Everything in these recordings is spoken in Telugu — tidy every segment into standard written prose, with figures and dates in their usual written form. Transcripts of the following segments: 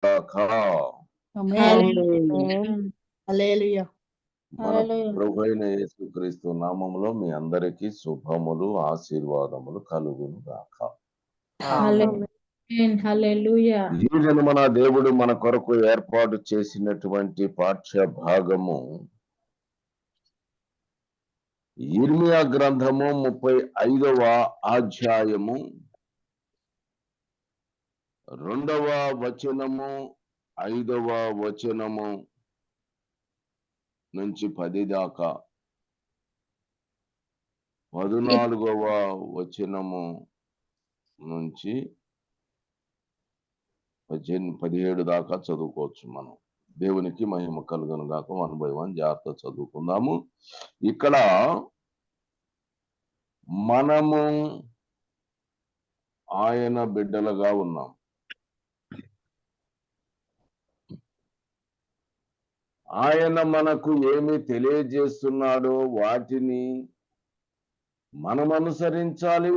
ప్రభు అయిన యేసుక్రీస్తు నామములో మీ అందరికీ శుభములు ఆశీర్వాదములు కలుగును గాక. ఈ మన దేవుడు మన కొరకు ఏర్పాటు చేసినటువంటి పాఠ్య భాగము యిర్మీయా గ్రంథము 35వ అధ్యాయము 2వ వచనము 5వ వచనము నుంచి 10 దాకా 14వ వచనము నుంచి 17 దాకా చదువుకోవచ్చు. మనం దేవునికి మహిమ కలుగును గాక. 1 by 1 జాగ్రత్త చదువుకుందాము. ఇక్కడ మనము ఆయన బిడ్డలుగా ఉన్నాం. ఆయన మనకు ఏమి తెలియజేస్తున్నాడో వాటిని మనం అనుసరించాలి.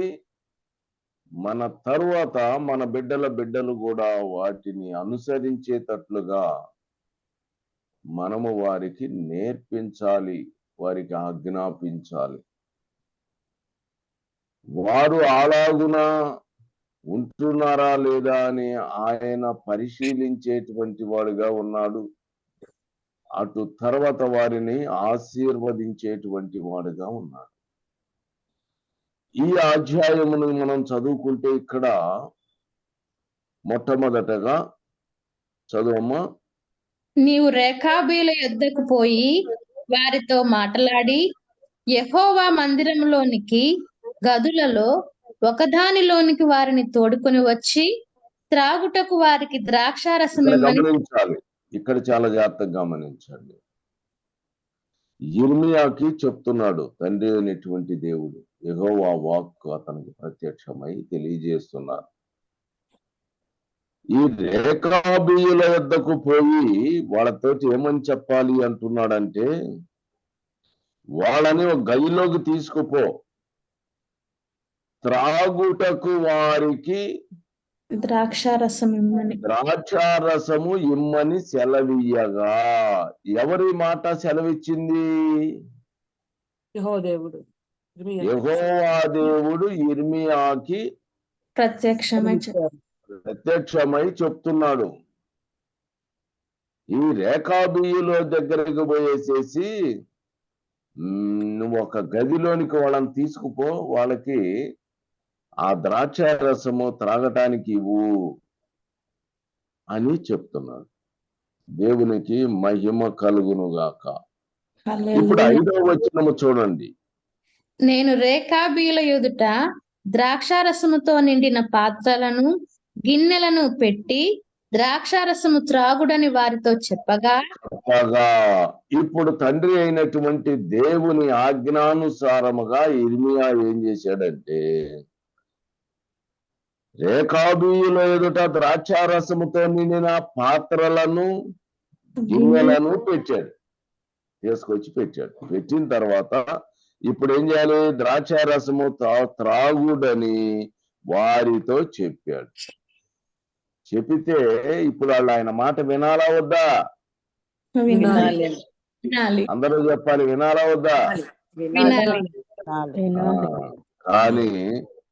మన తరువాత మన బిడ్డలు కూడా వాటిని అనుసరించేటట్లుగా మనము వారికి నేర్పించాలి, వారికి ఆజ్ఞాపించాలి. వారు అలాగున ఉంటున్నారా లేదా అని ఆయన పరిశీలించేటువంటి వాడుగా ఉన్నాడు. అటు తర్వాత వారిని ఆశీర్వదించేటువంటి వాడుగా ఉన్నాడు. ఈ అధ్యాయమును మనం చదువుకుంటే ఇక్కడ మొట్టమొదటగా చదువమ్మా. నీవు రేఖాబీల యొద్దకు పోయి వారితో మాట్లాడి యెహోవా మందిరంలోనికి గదులలో ఒకదానిలోనికి వారిని తోడుకొని వచ్చి త్రాగుటకు వారికి ద్రాక్షారసం గమనించాలి. ఇక్కడ చాలా జాగ్రత్తగా గమనించండి. యిర్మీయాకి చెప్తున్నాడు తండ్రి అయినటువంటి దేవుడు, యెహోవా వాక్కు అతనికి ప్రత్యక్షమై తెలియజేస్తున్నారు. ఈ రేఖాబీయుల వద్దకు పోయి వాళ్ళతోటి ఏమని చెప్పాలి అంటున్నాడంటే, వాళ్ళని ఒక గదిలోకి తీసుకుపో, త్రాగుటకు వారికి ద్రాక్షారసము ఇమ్మని సెలవీయగా. ఎవరి మాట సెలవిచ్చింది? యెహోవా దేవుడు యిర్మీయాకి ప్రత్యక్షమై చెప్తున్నాడు. ఈ రేఖాబీయుల దగ్గరికి పోయేసేసి నువ్వు ఒక గదిలోనికి వాళ్ళని తీసుకుపో, వాళ్ళకి ఆ ద్రాక్ష రసము త్రాగటానికి ఇవ్వు అని చెప్తున్నాడు. దేవునికి మహిమ కలుగునుగాక. ఇప్పుడు 5వ వచనము చూడండి. నేను రేఖాబీయుల ఎదుట ద్రాక్షారసముతో నిండిన పాత్రలను గిన్నెలను పెట్టి ద్రాక్షారసము త్రాగుడని వారితో చెప్పగా ఇప్పుడు తండ్రి అయినటువంటి దేవుని ఆజ్ఞానుసారముగా యిర్మీయా ఏం చేశాడంటే, రేఖాబీయుల ఎదుట ద్రాక్షారసముతో నిండిన పాత్రలను గిన్నెలను తీసుకొచ్చి పెట్టాడు. పెట్టిన తర్వాత ఇప్పుడు ఏం చేయాలి? ద్రాక్షారసము త్రాగుడని వారితో చెప్పాడు. చెప్పితే ఇప్పుడు వాళ్ళు ఆయన మాట వినాలా వద్దా? అందరూ చెప్పాలి, వినాలా వద్దా? కానీ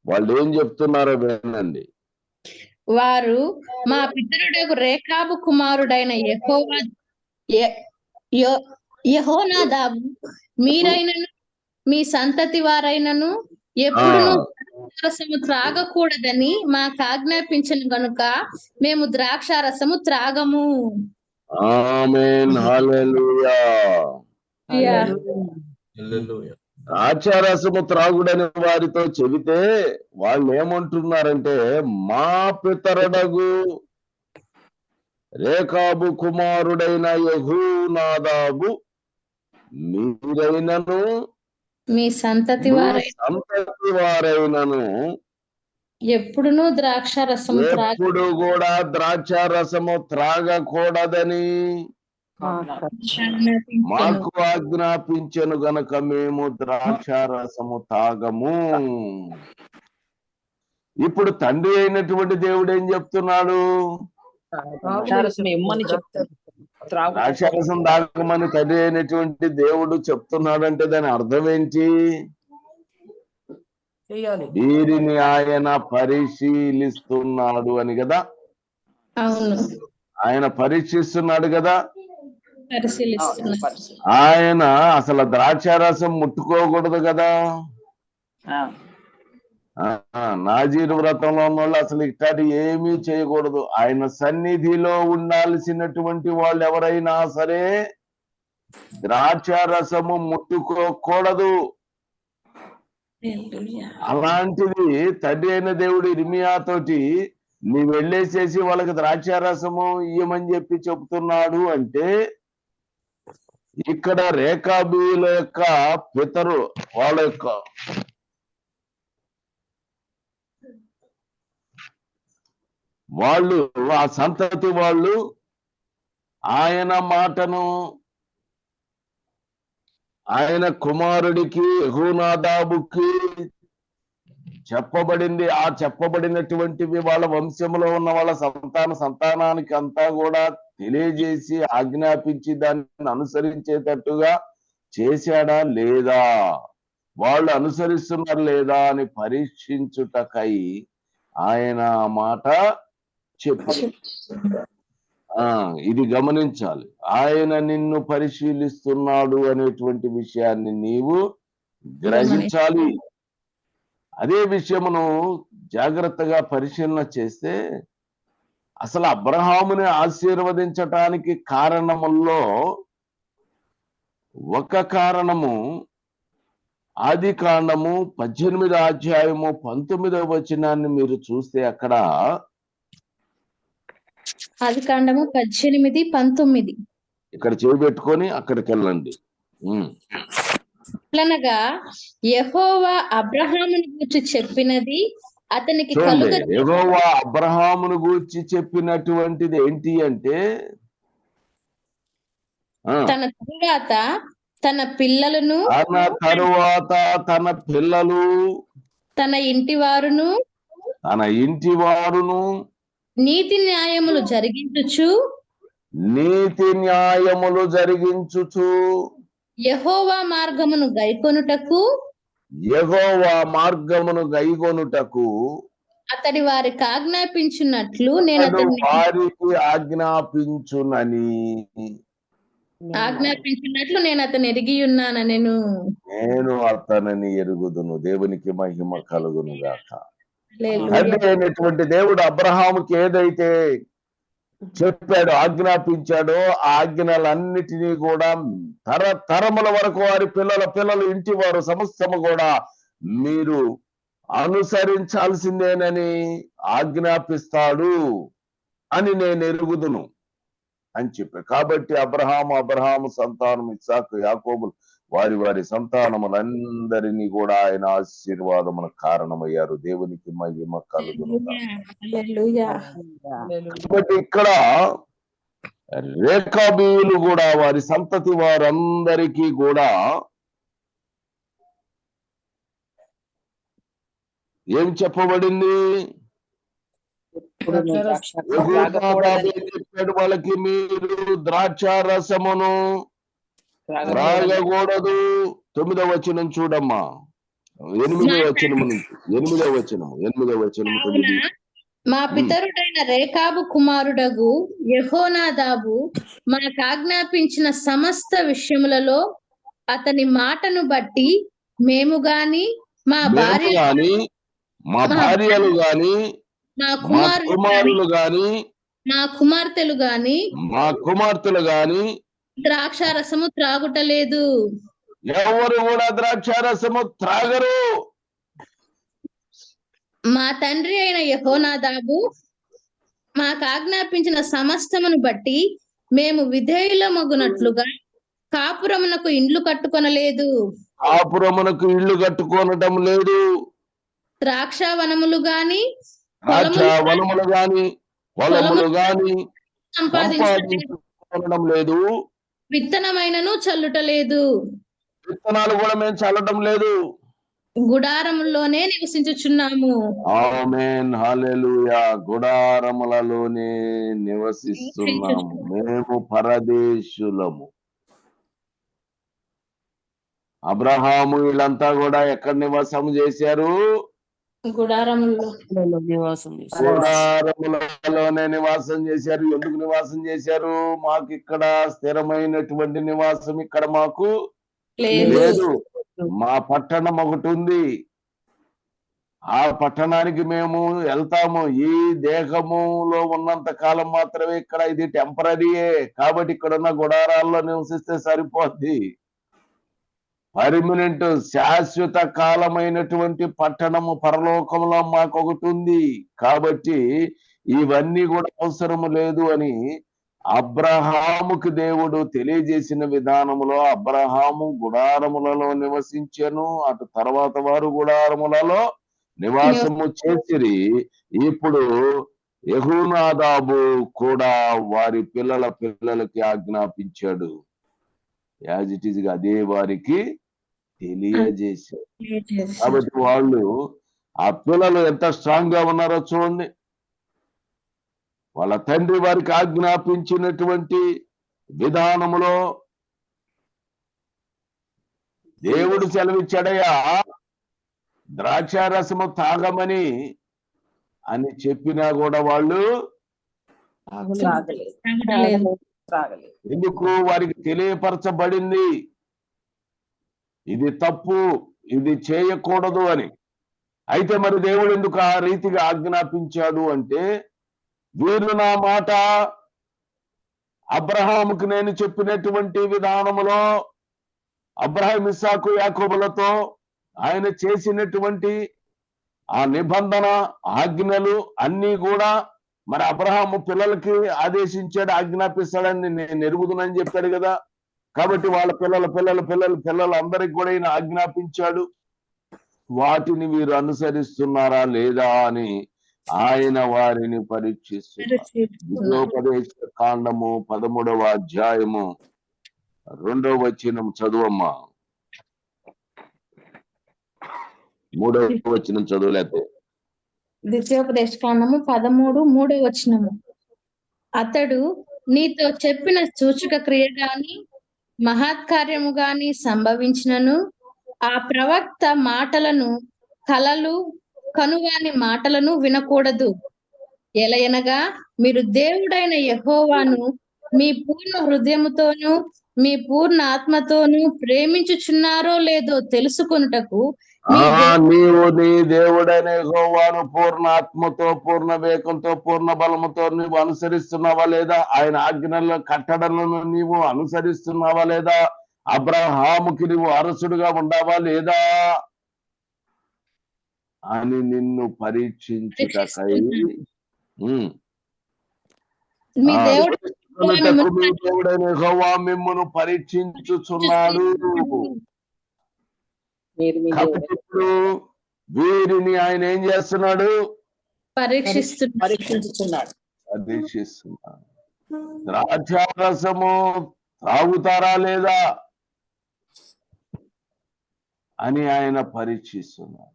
వాళ్ళు ఏం చెప్తున్నారో వినండి. వారు మా పితరుడకు రేఖాబు కుమారుడైన యెహోనాదాబు మీరైనను మీ సంతతి వారైనను ఎప్పుడు ద్రాక్షారసము త్రాగకూడదని మాకు ఆజ్ఞాపించను గనుక మేము ద్రాక్షారసము త్రాగము. ఆమేన్, హల్లెలూయా. ద్రాక్షారసము త్రాగుడని వారితో చెబితే వాళ్ళు ఏమంటున్నారంటే, మా పితరుడగు రేఖాబు కుమారుడైన యెహోనాదాబు మీరైనను మీ సంతతి వారైనను ఎప్పుడునూ ద్రాక్షారసము ఎప్పుడు కూడా ద్రాక్షారసము త్రాగకూడదని మాకు ఆజ్ఞాపించెను గనక మేము ద్రాక్షారసము తాగము. ఇప్పుడు తండ్రి అయినటువంటి దేవుడు ఏం చెప్తున్నాడు? ద్రాక్షారసం ఇమ్మని చెప్తాడు. ద్రాక్షారసం దాకమని తండ్రి అయినటువంటి దేవుడు చెప్తున్నాడంటే దాని అర్థం ఏంటి? చేయాలి. వీరిని ఆయన పరిశీలిస్తున్నాడు అని కదా. అవును, ఆయన పరీక్షిస్తున్నాడు కదా. పరిశీలిస్తున్నారు. ఆయన అసలు ద్రాక్షారసం ముట్టుకోకూడదు కదా. నాజీరు వ్రతంలో ఉన్న వాళ్ళు అసలు ఇట్లాంటి ఏమీ చేయకూడదు. ఆయన సన్నిధిలో ఉండాల్సినటువంటి వాళ్ళు ఎవరైనా సరే ద్రాక్షారసము ముట్టుకోకూడదు. అలాంటిది తండ్రి అయిన దేవుడు ఇర్మియా తోటి నీ వెళ్ళేసేసి వాళ్ళకి ద్రాక్షారసము ఇయ్యమని చెప్పి చెప్తున్నాడు అంటే, ఇక్కడ రేకాబీల యొక్క పితరు వాళ్ళ యొక్క వాళ్ళు ఆ సంతతి వాళ్ళు ఆయన మాటను ఆయన కుమారుడికి యెహోనాదాబుకి చెప్పబడింది. ఆ చెప్పబడినటువంటివి వాళ్ళ వంశంలో ఉన్న వాళ్ళ సంతానానికి అంతా కూడా తెలియజేసి ఆజ్ఞాపించి దాన్ని అనుసరించేటట్టుగా చేశాడా లేదా, వాళ్ళు అనుసరిస్తున్నారు లేదా అని పరీక్షించుటకై ఆయన మాట చెప్పారు. ఇది గమనించాలి. ఆయన నిన్ను పరిశీలిస్తున్నాడు అనేటువంటి విషయాన్ని నీవు గ్రహించాలి. అదే విషయమును జాగ్రత్తగా పరిశీలన చేస్తే అసలు అబ్రహాముని ఆశీర్వదించటానికి కారణముల్లో ఒక కారణము ఆదికాండము 18వ అధ్యాయము 19వ వచనాన్ని మీరు చూస్తే అక్కడ ఆదికాండము 18:19 ఇక్కడ చేపెట్టుకొని అక్కడికి వెళ్ళండి. అట్లనగా యెహోవా అబ్రహాముని గూర్చి చెప్పినది అతనికి చూడండి, యెహోవా అబ్రహామును గూర్చి చెప్పినటువంటిది ఏంటి అంటే, తన తరువాత తన పిల్లలను, తన పిల్లలు, తన ఇంటి వారును నీతి న్యాయములు జరిగించుచు యెహోవా మార్గమును గైకొనుటకు అతడి వారికి ఆజ్ఞాపించున్నట్లు నేను అతన్ని ఎరిగి ఉన్నానని నేను అతనిని ఎరుగుదును. దేవునికి మహిమ కలుగును గాక. తండ్రి అయినటువంటి దేవుడు అబ్రహాముకి ఏదైతే చెప్పాడో, ఆజ్ఞాపించాడో, ఆ ఆజ్ఞలన్నిటినీ కూడా తరముల వరకు వారి పిల్లలు ఇంటి వారు సమస్తము కూడా మీరు అనుసరించాల్సిందేనని ఆజ్ఞాపిస్తాడు అని నేను ఎరుగుదును అని చెప్పాడు. కాబట్టి అబ్రహాము సంతానం ఇస్సాకు, యాకోబులు వారి సంతానములందరినీ కూడా ఆయన ఆశీర్వాదమున కారణమయ్యారు. దేవునికి మహిమ కలుగును. కాబట్టి ఇక్కడ రేకాబీయులు కూడా వారి సంతతి వారందరికీ కూడా ఏం చెప్పబడింది? చెప్పాడు వాళ్ళకి, మీరు ద్రాక్షారసమును త్రాగకూడదు. 9వ వచనం చూడమ్మా, 8వ వచనము. మా పితరుడైన రేకాబు కుమారుడగు యెహోనాదాబు మనకు ఆజ్ఞాపించిన సమస్త విషయములలో అతని మాటను బట్టి మేము గాని మా భార్యలు గాని మా కుమారులు గాని మా కుమార్తెలు గాని ద్రాక్షారసము త్రాగుటలేదు. ఎవరు కూడా ద్రాక్షారసము త్రాగరు. మా తండ్రి అయిన యెహోనాదాబు మాకు ఆజ్ఞాపించిన సమస్తమును బట్టి మేము విధేయులమగునట్లుగా కాపురమునకు ఇండ్లు కట్టుకొనటం లేదు. ద్రాక్షావనములు గాని పొలములు గాని సంపాదించడం లేదు. విత్తనమైనను చల్లుట లేదు. విత్తనాలు కూడా మేము చల్లటం లేదు. గుడారములోనే నివసించుచున్నాము. ఆమేన్, హల్లెలూయా. గుడారములలోనే నివసిస్తున్నాము, మేము పరదేశులము. అబ్రహాము వీళ్ళంతా కూడా ఎక్కడ నివాసం చేశారు? గుడారములో నివాసం చేశారు. గుడారములలోనే నివాసం చేశారు. ఎందుకు నివాసం చేశారు? మాకు ఇక్కడ స్థిరమైనటువంటి నివాసం ఇక్కడ మాకు లేదు. మా పట్టణం ఒకటి ఉంది, ఆ పట్టణానికి మేము వెళ్తాము. ఈ దేహములో ఉన్నంత కాలం మాత్రమే ఇక్కడ, ఇది టెంపరీయే. కాబట్టి ఇక్కడ ఉన్న గుడారాల్లో నివసిస్తే సరిపోద్ది. పర్మనెంట్ శాశ్వత కాలమైనటువంటి పట్టణము పరలోకంలో మాకు ఒకటి ఉంది. కాబట్టి ఇవన్నీ కూడా అవసరము లేదు అని అబ్రహాముకి దేవుడు తెలియజేసిన విధానములో అబ్రహాము గుడారములలో నివసించెను. అటు తర్వాత వారు గుడారములలో నివాసము చేసిరి. ఇప్పుడు యెహోనాదాబు కూడా వారి పిల్లలకి ఆజ్ఞాపించాడు. యాజ్ ఇట్ ఈజ్ గా అదే వారికి తెలియజేశారు. కాబట్టి వాళ్ళు, ఆ పిల్లలు ఎంత స్ట్రాంగ్ గా ఉన్నారో చూడండి. వాళ్ళ తండ్రి వారికి ఆజ్ఞాపించినటువంటి విధానములో దేవుడు సెలవిచ్చాడయ్యా, ద్రాక్షారసము తాగమని అని చెప్పినా కూడా వాళ్ళు ఎందుకు? వారికి తెలియపరచబడింది ఇది తప్పు, ఇది చేయకూడదు అని. అయితే మరి దేవుడు ఎందుకు ఆ రీతిగా ఆజ్ఞాపించాడు అంటే, వీరు నా మాట అబ్రహాముకు నేను చెప్పినటువంటి విధానములో అబ్రహాం, ఇస్సాకు, యాకోబులతో ఆయన చేసినటువంటి ఆ నిబంధన ఆజ్ఞలు అన్ని కూడా మరి అబ్రహాము పిల్లలకి ఆదేశించాడు, ఆజ్ఞాపిస్తాడని నేను ఎరుగుదునని చెప్పాడు కదా. కాబట్టి వాళ్ళ పిల్లలు అందరికి కూడా ఈయన ఆజ్ఞాపించాడు. వాటిని వీరు అనుసరిస్తున్నారా లేదా అని ఆయన వారిని పరీక్షిస్తున్నారు. ద్వితీయోపదేశ కాండము 13వ అధ్యాయము 2వ వచనం చదువమ్మా. 3వ వచనం చదువులేతే. ద్వితీయోపదేశ కాండము 13:3 వచనము. అతడు నీతో చెప్పిన సూచక క్రియ గాని మహత్కార్యము గాని సంభవించినను ఆ ప్రవక్త మాటలను, కలలు కనువాని మాటలను వినకూడదు. ఎలయనగా మీరు దేవుడైన యెహోవాను మీ పూర్ణ హృదయముతోను మీ పూర్ణ ఆత్మతోను ప్రేమించుచున్నారో లేదో తెలుసుకొనుటకు నీవు నీ దేవుడైన యెహోవాను పూర్ణ ఆత్మతో, పూర్ణ వేగంతో, పూర్ణ బలముతో నీవు అనుసరిస్తున్నావా లేదా? ఆయన ఆజ్ఞల కట్టడలను నీవు అనుసరిస్తున్నావా లేదా? అబ్రహాముకి నీవు అరసుడుగా ఉండావా లేదా అని నిన్ను పరీక్షించుటకై మీ దేవుడైన యెహోవా మిమ్మును పరీక్షించుచున్నాడు. ఇప్పుడు వీరిని ఆయన ఏం చేస్తున్నాడు? పరీక్షిస్తున్నాడు. ద్రాక్షారసము తాగుతారా లేదా అని ఆయన పరీక్షిస్తున్నారు.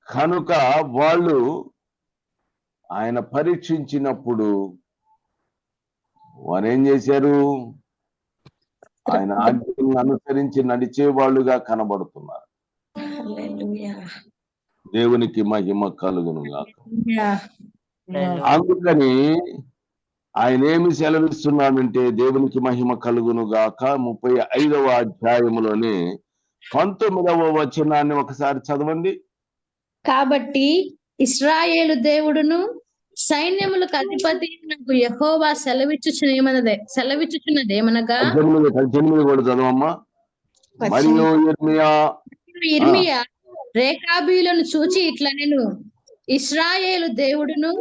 కనుక వాళ్ళు ఆయన పరీక్షించినప్పుడు వారు ఏం చేశారు? ఆయన ఆజ్ఞలను అనుసరించి నడిచే వాళ్ళుగా కనబడుతున్నారు. దేవునికి మహిమ కలుగును గాక. అందుకని ఆయన ఏమి సెలవిస్తున్నాడంటే, దేవునికి మహిమ కలుగును గాక 35వ అధ్యాయములోనే 19వ వచనాన్ని ఒకసారి చదవండి. కాబట్టి ఇశ్రాయేలు దేవుడును సైన్యములకు అధిపతి యెహోవా సెలవిచ్చుచున్నదేమనగా, 18 కూడా చదవమ్మా. మరియు ఇర్మియా రేకాబీలను చూచి ఇట్లా, నేను ఇశ్రాయేలు దేవుడును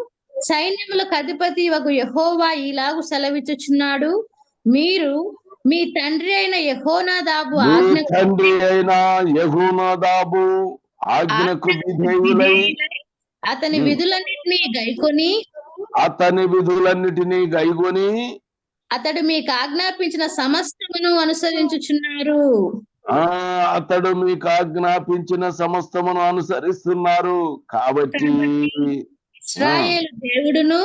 సైన్యములకు అధిపతి యెహోవా ఇలాగు సెలవిచ్చుచున్నాడు, మీరు మీ తండ్రి అయిన యెహోనాదాబు ఆజ్ఞకు విధేయులై అతని విధులన్నిటినీ గైకొని అతడు మీకు ఆజ్ఞాపించిన సమస్తమును అనుసరించుచున్నారు. అతడు మీకు ఆజ్ఞాపించిన సమస్తమును అనుసరిస్తున్నారు కాబట్టి ఇశ్రాయేలు దేవుడును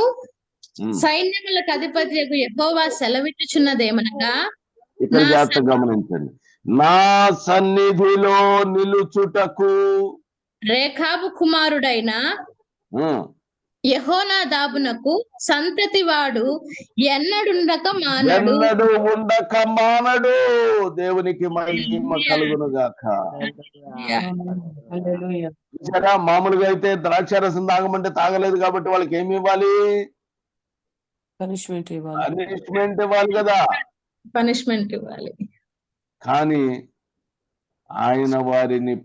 సైన్యములకు అధిపతి యెహోవా సెలవిచ్చుచున్నదేమనగా, ఇక్కడ జాగ్రత్త గమనించండి, నా సన్నిధిలో నిలుచుటకు రేఖాబు కుమారుడైన యెహోనాదాబునకు సంతతి వాడు ఎన్నడుండక మానడు. దేవునికి మహిమ కలుగును గాక. చూసారా, మామూలుగా అయితే ద్రాక్షారసం తాగమంటే తాగలేదు కాబట్టి వాళ్ళకి ఏమి ఇవ్వాలి? పనిష్మెంట్ ఇవ్వాలి కదా. పనిష్మెంట్ ఇవ్వాలి. కానీ ఆయన వారిని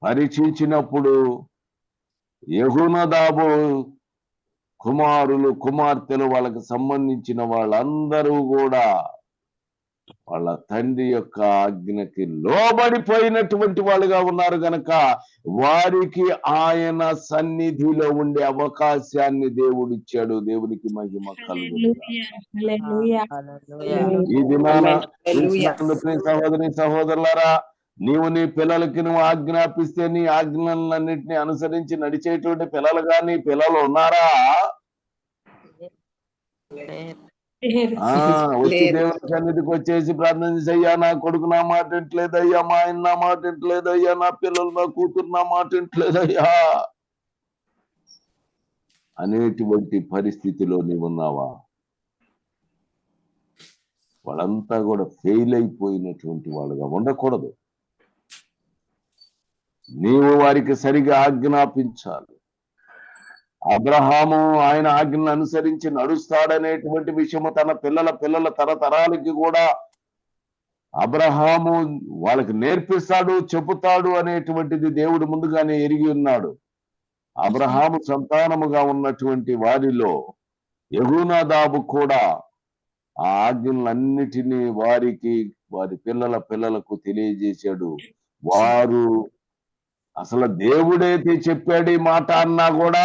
పరీక్షించినప్పుడు యెహోనాదాబు కుమార్తెలు వాళ్ళకి సంబంధించిన వాళ్ళందరూ కూడా వాళ్ళ తండ్రి యొక్క ఆజ్ఞకి లోబడిపోయినటువంటి వాళ్ళుగా ఉన్నారు గనక వారికి ఆయన సన్నిధిలో ఉండే అవకాశాన్ని దేవుడిచ్చాడు. దేవునికి మహిమ కలుగును. ఈ దినాన సహోదరి సహోదరులారా, నీవు నీ పిల్లలకి నువ్వు ఆజ్ఞాపిస్తే నీ ఆజ్ఞలన్నింటినీ అనుసరించి నడిచేటువంటి పిల్లలుగా నీ పిల్లలు ఉన్నారా? వచ్చి దేవుని సన్నిధికి వచ్చేసి ప్రార్థన చేసి, అయ్యా నా కొడుకు నా మాట వింటలేదయ్యా, మా ఆయన నా మాట వింటలేదయ్యా, నా పిల్లలు నా కూతురు నా మాట వింటలేదయ్యా అనేటువంటి పరిస్థితిలో నీవున్నావా? వాళ్ళంతా కూడా ఫెయిల్ అయిపోయినటువంటి వాళ్ళుగా ఉండకూడదు. నీవు వారికి సరిగా ఆజ్ఞాపించాలి. అబ్రహాము ఆయన ఆజ్ఞను అనుసరించి నడుస్తాడనేటువంటి విషయము తన పిల్లల తరతరాలకి కూడా అబ్రహాము వాళ్ళకి నేర్పిస్తాడు, చెబుతాడు అనేటువంటిది దేవుడు ముందుగానే ఎరిగి ఉన్నాడు. అబ్రహాము సంతానముగా ఉన్నటువంటి వారిలో యెహోనాదాబు కూడా ఆ ఆజ్ఞలన్నిటినీ వారికి వారి పిల్లలకు తెలియజేశాడు. వారు అసలు దేవుడైతే చెప్పాడు ఈ మాట అన్నా కూడా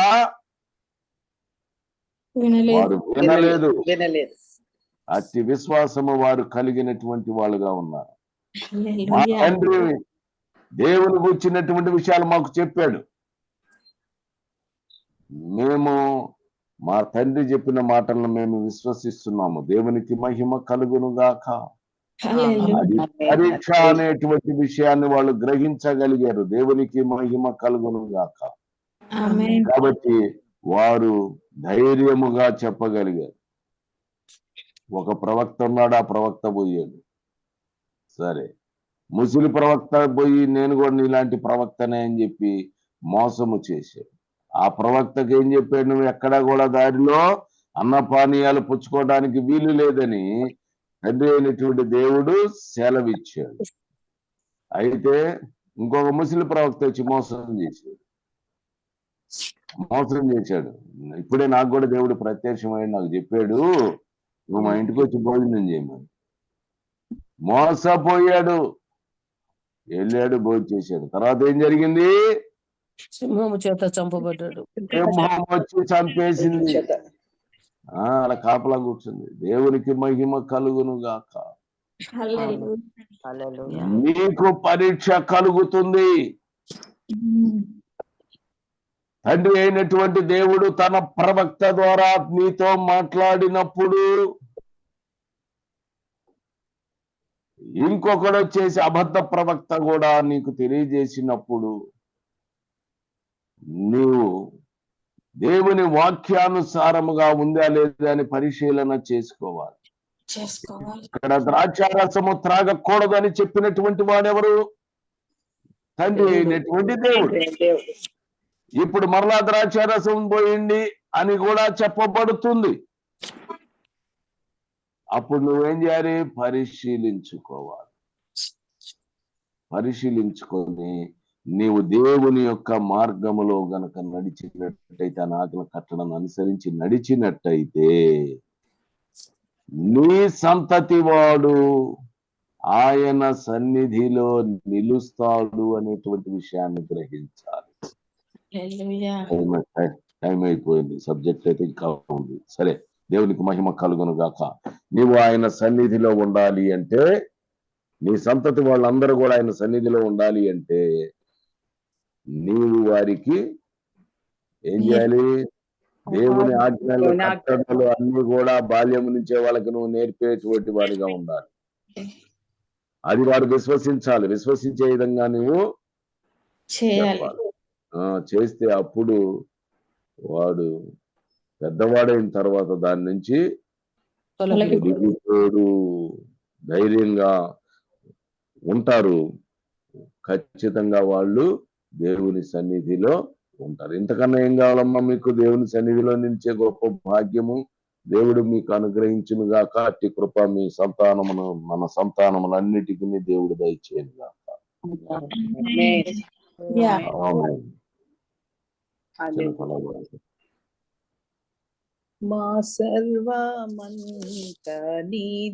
వారు వినలేదు. అతి విశ్వాసము వారు కలిగినటువంటి వాళ్ళుగా ఉన్నారు. మా తండ్రి దేవుని గురించినటువంటి విషయాలు మాకు చెప్పాడు, మేము మా తండ్రి చెప్పిన మాటలను మేము విశ్వసిస్తున్నాము. దేవునికి మహిమ కలుగును గాక. అది పరీక్ష అనేటువంటి విషయాన్ని వాళ్ళు గ్రహించగలిగారు. దేవునికి మహిమ కలుగును గాక. కాబట్టి వారు ధైర్యముగా చెప్పగలిగారు. ఒక ప్రవక్త ఉన్నాడు, ఆ ప్రవక్త పోయాడు. సరే, ముసలి ప్రవక్త పోయి నేను కూడా నీలాంటి ప్రవక్తనే అని చెప్పి మోసము చేశాడు. ఆ ప్రవక్తకి ఏం చెప్పాడు? నువ్వు ఎక్కడా కూడా దారిలో అన్నపానీయాలు పుచ్చుకోవడానికి వీలు లేదని తండ్రి అయినటువంటి దేవుడు సెలవిచ్చాడు. అయితే ఇంకొక ముసలి ప్రవక్త వచ్చి మోసం చేశాడు. ఇప్పుడే నాకు కూడా దేవుడు ప్రత్యక్షమై నాకు చెప్పాడు, నువ్వు మా ఇంటికి వచ్చి భోజనం చేయమని. మోసపోయాడు, వెళ్ళాడు, భోజనం చేశాడు. తర్వాత ఏం జరిగింది? సింహము చేత చంపబడ్డాడు. సింహం వచ్చి చంపేసింది. అలా కాపలా కూర్చుంది. దేవునికి మహిమ కలుగును గాక. నీకు పరీక్ష కలుగుతుంది. తండ్రి అయినటువంటి దేవుడు తన ప్రవక్త ద్వారా నీతో మాట్లాడినప్పుడు ఇంకొకడు వచ్చేసి అబద్ధ ప్రవక్త కూడా నీకు తెలియజేసినప్పుడు నీవు దేవుని వాక్యానుసారముగా ఉందా లేదా అని పరిశీలన చేసుకోవాలి. ఇక్కడ ద్రాక్షారసము త్రాగకూడదని చెప్పినటువంటి వాడెవరు? తండ్రి అయినటువంటి దేవుడు. ఇప్పుడు మరలా ద్రాక్షారసం పోయింది అని కూడా చెప్పబడుతుంది. అప్పుడు నువ్వేం చేయాలి? పరిశీలించుకొని నీవు దేవుని యొక్క మార్గములో గనక నడిచినట్టయితే, ఆ ఆజ్ఞ కట్టడను అనుసరించి నడిచినట్టయితే నీ సంతతి వాడు ఆయన సన్నిధిలో నిలుస్తాడు అనేటువంటి విషయాన్ని గ్రహించాలి. టైం అయిపోయింది, సబ్జెక్ట్ అయితే ఇంకా ఉంది. సరే, దేవునికి మహిమ కలుగును గాక. నీవు ఆయన సన్నిధిలో ఉండాలి అంటే, నీ సంతతి వాళ్ళందరూ కూడా ఆయన సన్నిధిలో ఉండాలి అంటే, నీవు వారికి ఏం చేయాలి? దేవుని ఆజ్ఞలు, కట్టడలు అన్ని కూడా బాల్యం నుంచే వాళ్ళకి నువ్వు నేర్పేటువంటి వాడిగా ఉండాలి. అది వాడు విశ్వసించాలి. విశ్వసించే విధంగా నువ్వు చెప్పాలి. చేస్తే అప్పుడు వాడు పెద్దవాడైన తర్వాత దాని నుంచి తొలగిపోడు, ధైర్యంగా ఉంటారు. ఖచ్చితంగా వాళ్ళు దేవుని సన్నిధిలో ఉంటారు. ఇంతకన్నా ఏం కావాలమ్మా మీకు? దేవుని సన్నిధిలో నిలిచే గొప్ప భాగ్యము దేవుడు మీకు అనుగ్రహించును గాక. అట్టి కృప మీ సంతానమును, మన సంతానములన్నిటికీ దేవుడు దయచేయను గాక. ఆమేన్. మా సర్వమంత నీదే.